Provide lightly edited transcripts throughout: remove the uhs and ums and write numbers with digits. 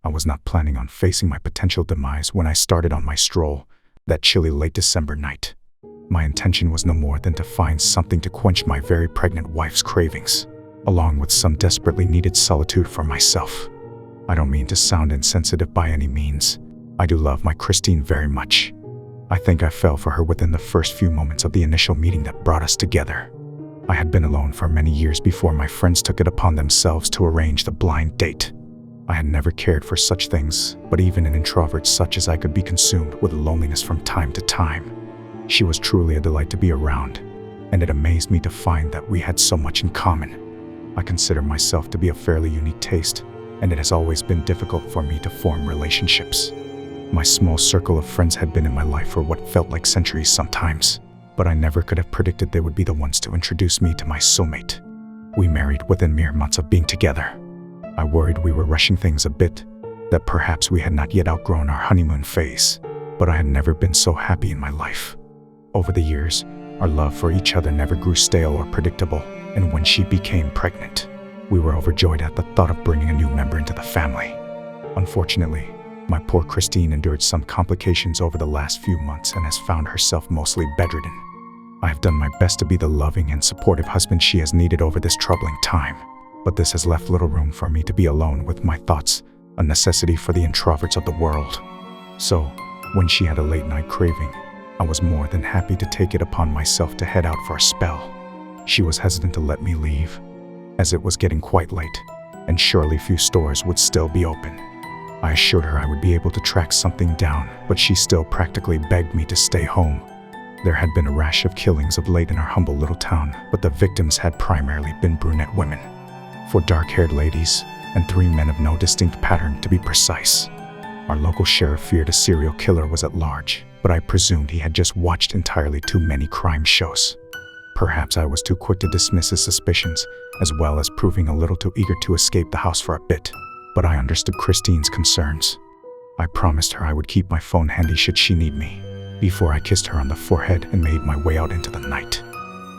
I was not planning on facing my potential demise when I started on my stroll that chilly late December night. My intention was no more than to find something to quench my very pregnant wife's cravings, along with some desperately needed solitude for myself. I don't mean to sound insensitive by any means. I do love my Christine very much. I think I fell for her within the first few moments of the initial meeting that brought us together. I had been alone for many years before my friends took it upon themselves to arrange the blind date. I had never cared for such things, but even an introvert such as I could be consumed with loneliness from time to time. She was truly a delight to be around, and it amazed me to find that we had so much in common. I consider myself to be a fairly unique taste, and it has always been difficult for me to form relationships. My small circle of friends had been in my life for what felt like centuries sometimes, but I never could have predicted they would be the ones to introduce me to my soulmate. We married within mere months of being together. I worried we were rushing things a bit, that perhaps we had not yet outgrown our honeymoon phase, but I had never been so happy in my life. Over the years, our love for each other never grew stale or predictable, and when she became pregnant, we were overjoyed at the thought of bringing a new member into the family. Unfortunately, my poor Christine endured some complications over the last few months and has found herself mostly bedridden. I have done my best to be the loving and supportive husband she has needed over this troubling time, but this has left little room for me to be alone with my thoughts, a necessity for the introverts of the world. So, when she had a late-night craving, I was more than happy to take it upon myself to head out for a spell. She was hesitant to let me leave, as it was getting quite late, and surely few stores would still be open. I assured her I would be able to track something down, but she still practically begged me to stay home. There had been a rash of killings of late in our humble little town, but the victims had primarily been brunette women, 4 dark-haired ladies, and 3 men of no distinct pattern to be precise. Our local sheriff feared a serial killer was at large, but I presumed he had just watched entirely too many crime shows. Perhaps I was too quick to dismiss his suspicions, as well as proving a little too eager to escape the house for a bit, but I understood Christine's concerns. I promised her I would keep my phone handy should she need me, before I kissed her on the forehead and made my way out into the night.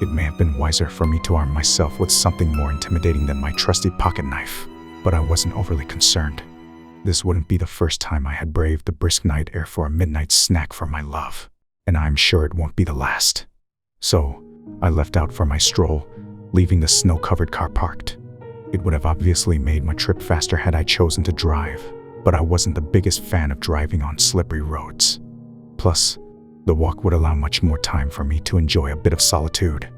It may have been wiser for me to arm myself with something more intimidating than my trusty pocket knife, but I wasn't overly concerned. This wouldn't be the first time I had braved the brisk night air for a midnight snack for my love, and I'm sure it won't be the last. So, I left out for my stroll, leaving the snow-covered car parked. It would have obviously made my trip faster had I chosen to drive, but I wasn't the biggest fan of driving on slippery roads. Plus, the walk would allow much more time for me to enjoy a bit of solitude.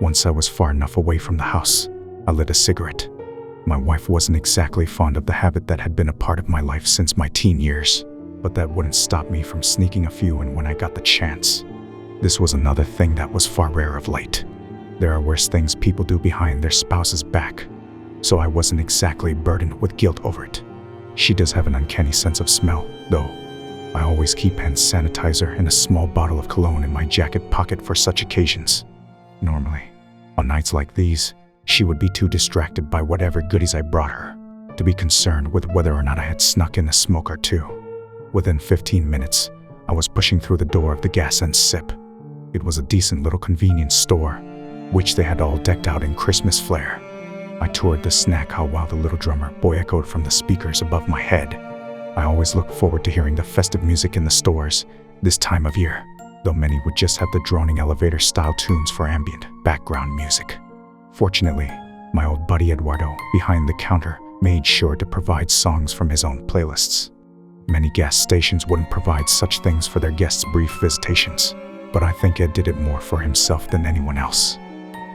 Once I was far enough away from the house, I lit a cigarette. My wife wasn't exactly fond of the habit that had been a part of my life since my teen years, but that wouldn't stop me from sneaking a few in when I got the chance. This was another thing that was far rare of late. There are worse things people do behind their spouse's back, so I wasn't exactly burdened with guilt over it. She does have an uncanny sense of smell, though. I always keep hand sanitizer and a small bottle of cologne in my jacket pocket for such occasions. Normally, on nights like these, she would be too distracted by whatever goodies I brought her to be concerned with whether or not I had snuck in a smoke or two. Within 15 minutes, I was pushing through the door of the Gas and Sip. It was a decent little convenience store, which they had all decked out in Christmas flair. I toured the snack hall while the little drummer boy echoed from the speakers above my head. I always look forward to hearing the festive music in the stores this time of year, though many would just have the droning elevator-style tunes for ambient background music. Fortunately, my old buddy Eduardo, behind the counter, made sure to provide songs from his own playlists. Many gas stations wouldn't provide such things for their guests' brief visitations, but I think Ed did it more for himself than anyone else.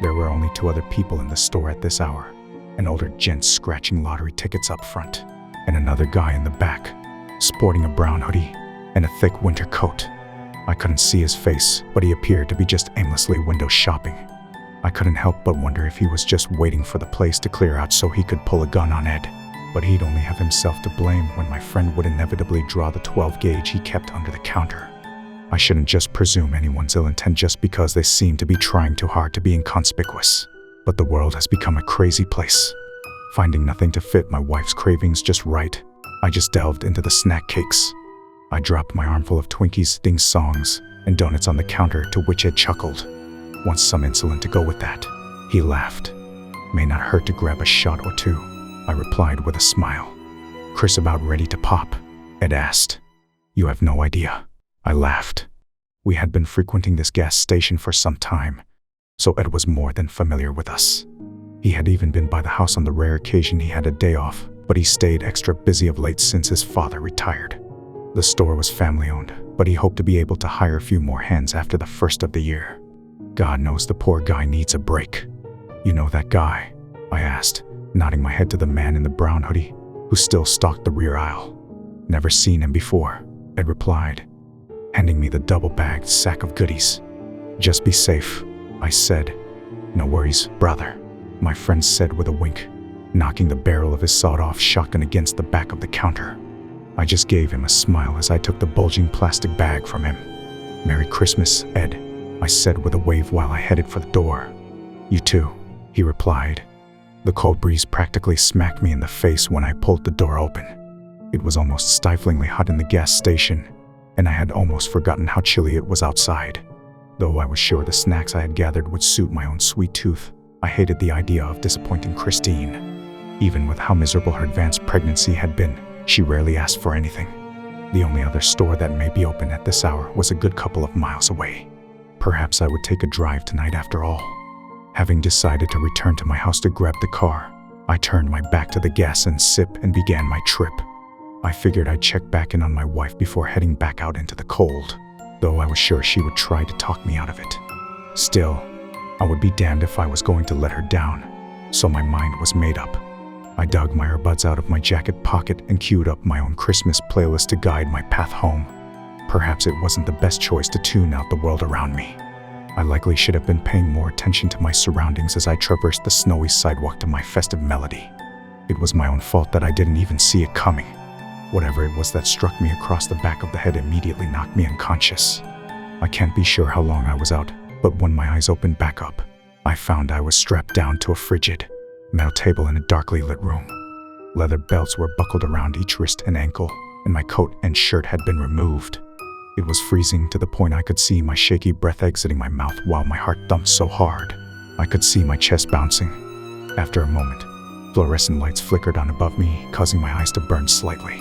There were only 2 other people in the store at this hour, an older gent scratching lottery tickets up front, and another guy in the back, sporting a brown hoodie and a thick winter coat. I couldn't see his face, but he appeared to be just aimlessly window shopping. I couldn't help but wonder if he was just waiting for the place to clear out so he could pull a gun on Ed. But he'd only have himself to blame when my friend would inevitably draw the 12 gauge he kept under the counter. I shouldn't just presume anyone's ill intent just because they seem to be trying too hard to be inconspicuous. But the world has become a crazy place. Finding nothing to fit my wife's cravings just right, I just delved into the snack cakes. I dropped my armful of Twinkies, ding songs, and donuts on the counter, to which Ed chuckled. "Want some insulin to go with that?" He laughed. "May not hurt to grab a shot or two," I replied with a smile. Chris about ready to pop?" Ed asked. "You have no idea." I laughed. We had been frequenting this gas station for some time, so Ed was more than familiar with us. He had even been by the house on the rare occasion he had a day off, but he stayed extra busy of late since his father retired. The store was family-owned, but he hoped to be able to hire a few more hands after the first of the year. God knows the poor guy needs a break. "You know that guy?" I asked, nodding my head to the man in the brown hoodie, who still stalked the rear aisle. "Never seen him before," Ed replied, handing me the double-bagged sack of goodies. "Just be safe," I said. "No worries, brother," my friend said with a wink, knocking the barrel of his sawed-off shotgun against the back of the counter. I just gave him a smile as I took the bulging plastic bag from him. "Merry Christmas, Ed," I said with a wave while I headed for the door. "You too," he replied. The cold breeze practically smacked me in the face when I pulled the door open. It was almost stiflingly hot in the gas station, and I had almost forgotten how chilly it was outside. Though I was sure the snacks I had gathered would suit my own sweet tooth, I hated the idea of disappointing Christine. Even with how miserable her advanced pregnancy had been, she rarely asked for anything. The only other store that may be open at this hour was a good couple of miles away. Perhaps I would take a drive tonight after all. Having decided to return to my house to grab the car, I turned my back to the gas and sip and began my trip. I figured I'd check back in on my wife before heading back out into the cold, though I was sure she would try to talk me out of it. Still, I would be damned if I was going to let her down, so my mind was made up. I dug my earbuds out of my jacket pocket and queued up my own Christmas playlist to guide my path home. Perhaps it wasn't the best choice to tune out the world around me. I likely should have been paying more attention to my surroundings as I traversed the snowy sidewalk to my festive melody. It was my own fault that I didn't even see it coming. Whatever it was that struck me across the back of the head immediately knocked me unconscious. I can't be sure how long I was out, but when my eyes opened back up, I found I was strapped down to a frigid metal table in a darkly lit room. Leather belts were buckled around each wrist and ankle, and my coat and shirt had been removed. It was freezing to the point I could see my shaky breath exiting my mouth while my heart thumped so hard I could see my chest bouncing. After a moment, fluorescent lights flickered on above me, causing my eyes to burn slightly.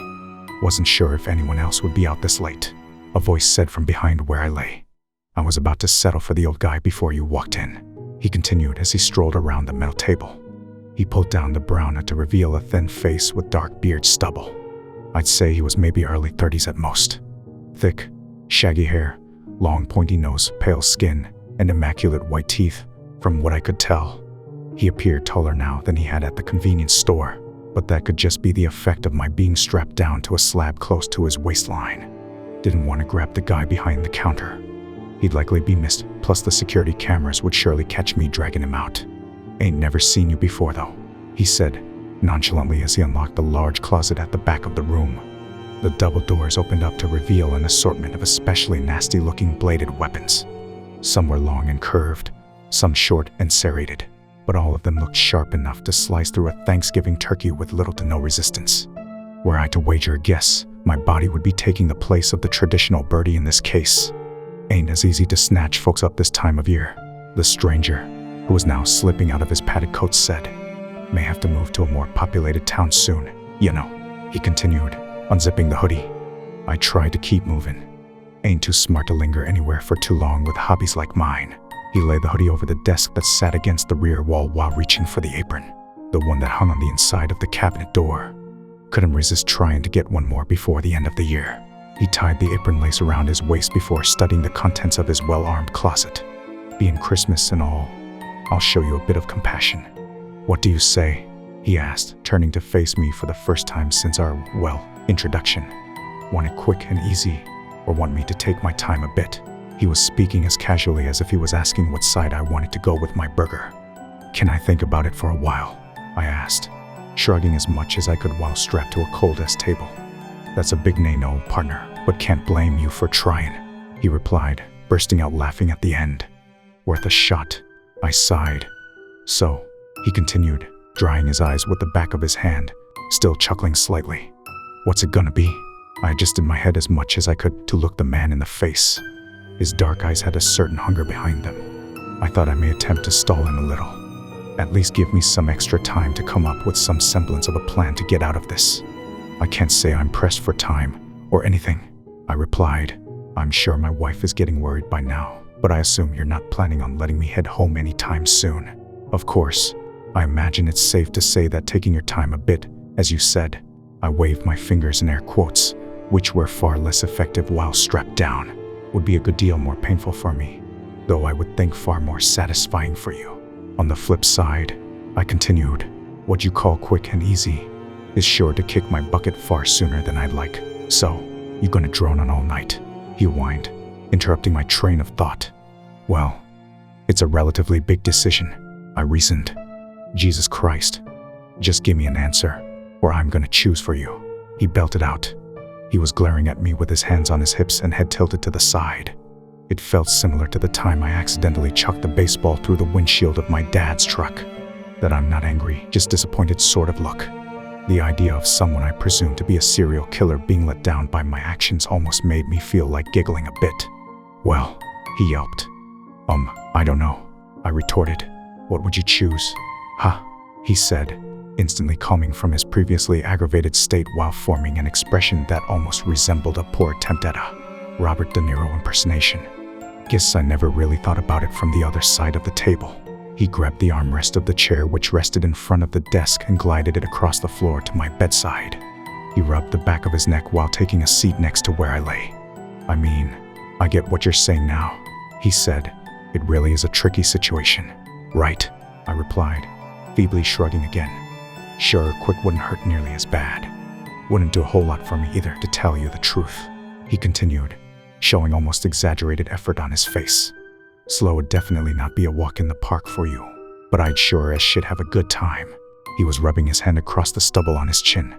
"Wasn't sure if anyone else would be out this late," a voice said from behind where I lay. "I was about to settle for the old guy before you walked in," he continued as he strolled around the metal table. He pulled down the brown to reveal a thin face with dark beard stubble. I'd say he was maybe early 30s at most. Thick, shaggy hair, long pointy nose, pale skin, and immaculate white teeth, from what I could tell. He appeared taller now than he had at the convenience store, but that could just be the effect of my being strapped down to a slab close to his waistline. Didn't want to grab the guy behind the counter. He'd likely be missed, plus the security cameras would surely catch me dragging him out. "Ain't never seen you before though," he said, nonchalantly as he unlocked the large closet at the back of the room. The double doors opened up to reveal an assortment of especially nasty-looking bladed weapons. Some were long and curved, some short and serrated, but all of them looked sharp enough to slice through a Thanksgiving turkey with little to no resistance. Were I to wager a guess, my body would be taking the place of the traditional birdie in this case. Ain't as easy to snatch folks up this time of year, the stranger, who was now slipping out of his padded coat, said. "May have to move to a more populated town soon, you know," he continued, unzipping the hoodie. I tried to keep moving. Ain't too smart to linger anywhere for too long with hobbies like mine. He laid the hoodie over the desk that sat against the rear wall while reaching for the apron, the one that hung on the inside of the cabinet door. Couldn't resist trying to get one more before the end of the year. He tied the apron lace around his waist before studying the contents of his well-armed closet. "Being Christmas and all, I'll show you a bit of compassion. What do you say?" he asked, turning to face me for the first time since our, introduction. "Want it quick and easy, or want me to take my time a bit?" He was speaking as casually as if he was asking what side I wanted to go with my burger. "Can I think about it for a while?" I asked, shrugging as much as I could while strapped to a cold-ass table. "That's a big nay-no, partner, but can't blame you for trying," he replied, bursting out laughing at the end. "Worth a shot," I sighed. "So," he continued, drying his eyes with the back of his hand, still chuckling slightly. "What's it gonna be?" I adjusted my head as much as I could to look the man in the face. His dark eyes had a certain hunger behind them. I thought I may attempt to stall him a little. At least give me some extra time to come up with some semblance of a plan to get out of this. I can't say I'm pressed for time or anything, I replied. I'm sure my wife is getting worried by now, but I assume you're not planning on letting me head home anytime soon. Of course, I imagine it's safe to say that taking your time a bit, as you said. I waved my fingers in air quotes, which were far less effective while strapped down, would be a good deal more painful for me, though I would think far more satisfying for you. On the flip side, I continued, what you call quick and easy is sure to kick my bucket far sooner than I'd like. So, you gonna drone on all night? He whined, interrupting my train of thought. Well, it's a relatively big decision, I reasoned. Jesus Christ, just give me an answer, or I'm gonna choose for you. He belted out. He was glaring at me with his hands on his hips and head tilted to the side. It felt similar to the time I accidentally chucked the baseball through the windshield of my dad's truck. That I'm not angry, just disappointed sort of look. The idea of someone I presumed to be a serial killer being let down by my actions almost made me feel like giggling a bit. Well, he yelped. I don't know, I retorted. What would you choose? Huh, he said, instantly calming from his previously aggravated state while forming an expression that almost resembled a poor attempt at a Robert De Niro impersonation. Guess I never really thought about it from the other side of the table. He grabbed the armrest of the chair which rested in front of the desk and glided it across the floor to my bedside. He rubbed the back of his neck while taking a seat next to where I lay. I mean, I get what you're saying now, he said. It really is a tricky situation. Right, I replied, feebly shrugging again. Sure, quick wouldn't hurt nearly as bad. Wouldn't do a whole lot for me either, to tell you the truth, he continued, showing almost exaggerated effort on his face. Slow would definitely not be a walk in the park for you, but I'd sure as shit have a good time. He was rubbing his hand across the stubble on his chin.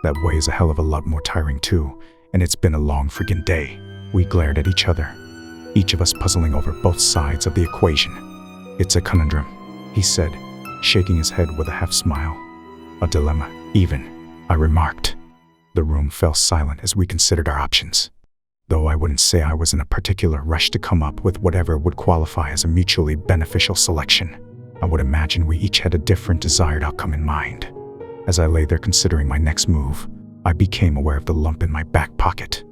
That way is a hell of a lot more tiring too, and it's been a long friggin' day. We glared at each other, each of us puzzling over both sides of the equation. It's a conundrum, he said, shaking his head with a half smile. A dilemma, even, I remarked. The room fell silent as we considered our options. Though I wouldn't say I was in a particular rush to come up with whatever would qualify as a mutually beneficial selection, I would imagine we each had a different desired outcome in mind. As I lay there considering my next move, I became aware of the lump in my back pocket.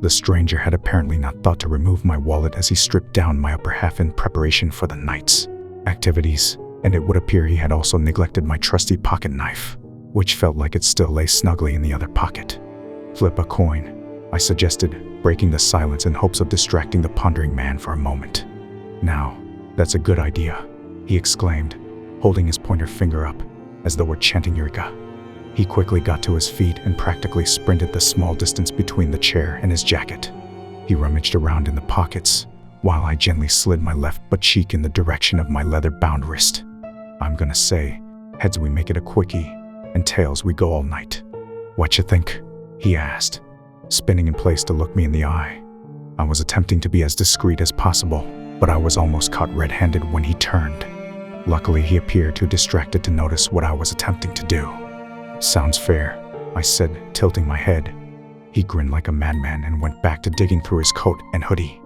The stranger had apparently not thought to remove my wallet as he stripped down my upper half in preparation for the night's activities, and it would appear he had also neglected my trusty pocket knife, which felt like it still lay snugly in the other pocket. Flip a coin, I suggested, breaking the silence in hopes of distracting the pondering man for a moment. Now, that's a good idea, he exclaimed, holding his pointer finger up, as though we're chanting Eureka. He quickly got to his feet and practically sprinted the small distance between the chair and his jacket. He rummaged around in the pockets, while I gently slid my left butt cheek in the direction of my leather-bound wrist. I'm gonna say, heads we make it a quickie, and tails we go all night. What you think? He asked, spinning in place to look me in the eye. I was attempting to be as discreet as possible, but I was almost caught red-handed when he turned. Luckily, he appeared too distracted to notice what I was attempting to do. Sounds fair, I said, tilting my head. He grinned like a madman and went back to digging through his coat and hoodie.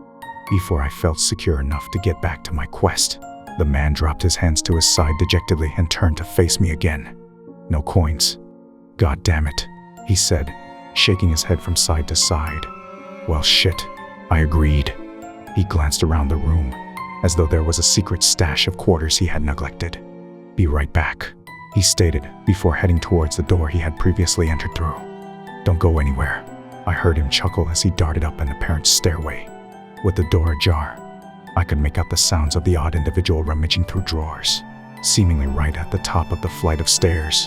Before I felt secure enough to get back to my quest, the man dropped his hands to his side dejectedly and turned to face me again. No coins. God damn it, he said, shaking his head from side to side. Well, shit, I agreed. He glanced around the room, as though there was a secret stash of quarters he had neglected. Be right back, he stated, before heading towards the door he had previously entered through. Don't go anywhere, I heard him chuckle as he darted up an apparent stairway. With the door ajar, I could make out the sounds of the odd individual rummaging through drawers, seemingly right at the top of the flight of stairs.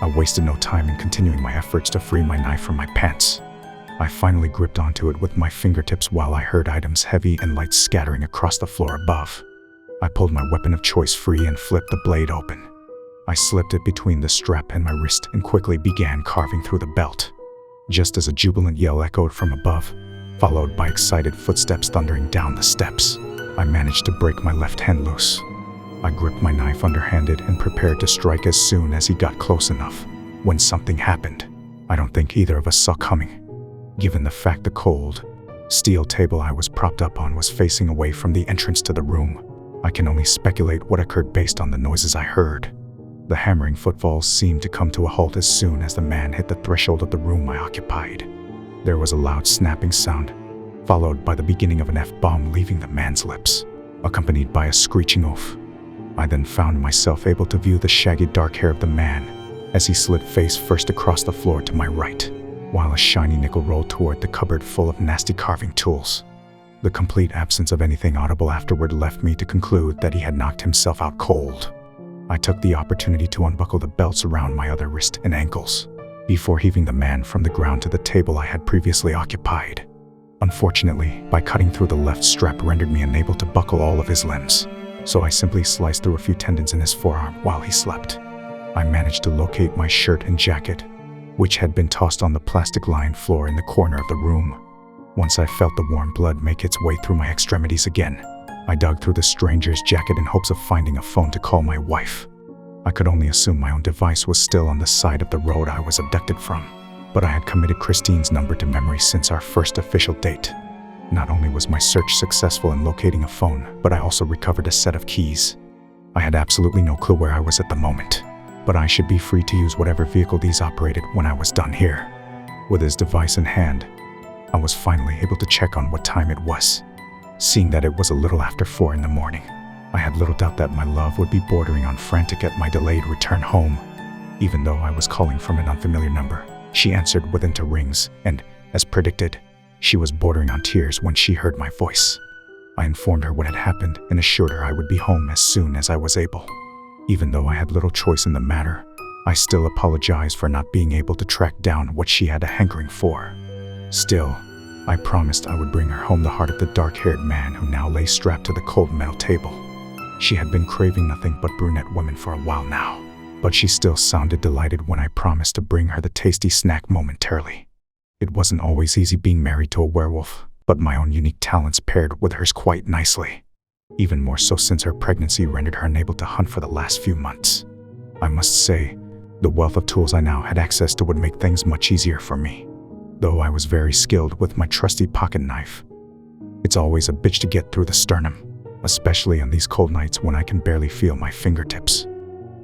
I wasted no time in continuing my efforts to free my knife from my pants. I finally gripped onto it with my fingertips while I heard items heavy and light scattering across the floor above. I pulled my weapon of choice free and flipped the blade open. I slipped it between the strap and my wrist and quickly began carving through the belt. Just as a jubilant yell echoed from above, followed by excited footsteps thundering down the steps, I managed to break my left hand loose. I gripped my knife underhanded and prepared to strike as soon as he got close enough, when something happened I don't think either of us saw coming. Given the fact the cold, steel table I was propped up on was facing away from the entrance to the room, I can only speculate what occurred based on the noises I heard. The hammering footfalls seemed to come to a halt as soon as the man hit the threshold of the room I occupied. There was a loud snapping sound, followed by the beginning of an F-bomb leaving the man's lips, accompanied by a screeching oath. I then found myself able to view the shaggy dark hair of the man as he slid face first across the floor to my right, while a shiny nickel rolled toward the cupboard full of nasty carving tools. The complete absence of anything audible afterward left me to conclude that he had knocked himself out cold. I took the opportunity to unbuckle the belts around my other wrist and ankles before heaving the man from the ground to the table I had previously occupied. Unfortunately, by cutting through the left strap rendered me unable to buckle all of his limbs, so I simply sliced through a few tendons in his forearm while he slept. I managed to locate my shirt and jacket, which had been tossed on the plastic-lined floor in the corner of the room. Once I felt the warm blood make its way through my extremities again, I dug through the stranger's jacket in hopes of finding a phone to call my wife. I could only assume my own device was still on the side of the road I was abducted from, but I had committed Christine's number to memory since our first official date. Not only was my search successful in locating a phone, but I also recovered a set of keys. I had absolutely no clue where I was at the moment, but I should be free to use whatever vehicle these operated when I was done here. With his device in hand, I was finally able to check on what time it was. Seeing that it was a little after 4 in the morning, I had little doubt that my love would be bordering on frantic at my delayed return home. Even though I was calling from an unfamiliar number, she answered within 2 rings, and, as predicted, she was bordering on tears when she heard my voice. I informed her what had happened and assured her I would be home as soon as I was able. Even though I had little choice in the matter, I still apologized for not being able to track down what she had a hankering for. Still, I promised I would bring her home the heart of the dark-haired man who now lay strapped to the cold metal table. She had been craving nothing but brunette women for a while now, but she still sounded delighted when I promised to bring her the tasty snack momentarily. It wasn't always easy being married to a werewolf, but my own unique talents paired with hers quite nicely. Even more so since her pregnancy rendered her unable to hunt for the last few months. I must say, the wealth of tools I now had access to would make things much easier for me. Though I was very skilled with my trusty pocket knife, it's always a bitch to get through the sternum, especially on these cold nights when I can barely feel my fingertips.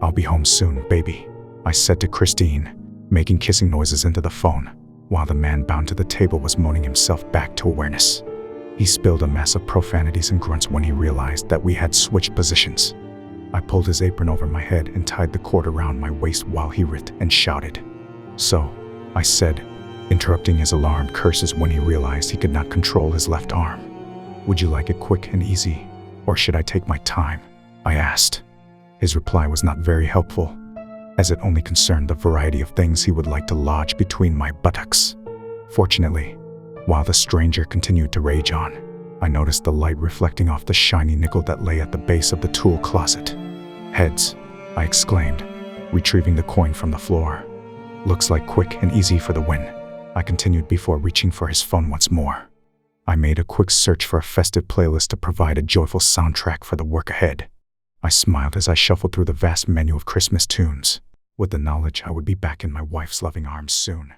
"I'll be home soon, baby," I said to Christine, making kissing noises into the phone, while the man bound to the table was moaning himself back to awareness. He spilled a mass of profanities and grunts when he realized that we had switched positions. I pulled his apron over my head and tied the cord around my waist while he writhed and shouted. "So," I said, interrupting his alarmed curses when he realized he could not control his left arm. "Would you like it quick and easy, or should I take my time?" I asked. His reply was not very helpful, as it only concerned the variety of things he would like to lodge between my buttocks. Fortunately, while the stranger continued to rage on, I noticed the light reflecting off the shiny nickel that lay at the base of the tool closet. "Heads," I exclaimed, retrieving the coin from the floor. "Looks like quick and easy for the win," I continued before reaching for his phone once more. I made a quick search for a festive playlist to provide a joyful soundtrack for the work ahead. I smiled as I shuffled through the vast menu of Christmas tunes, with the knowledge I would be back in my wife's loving arms soon.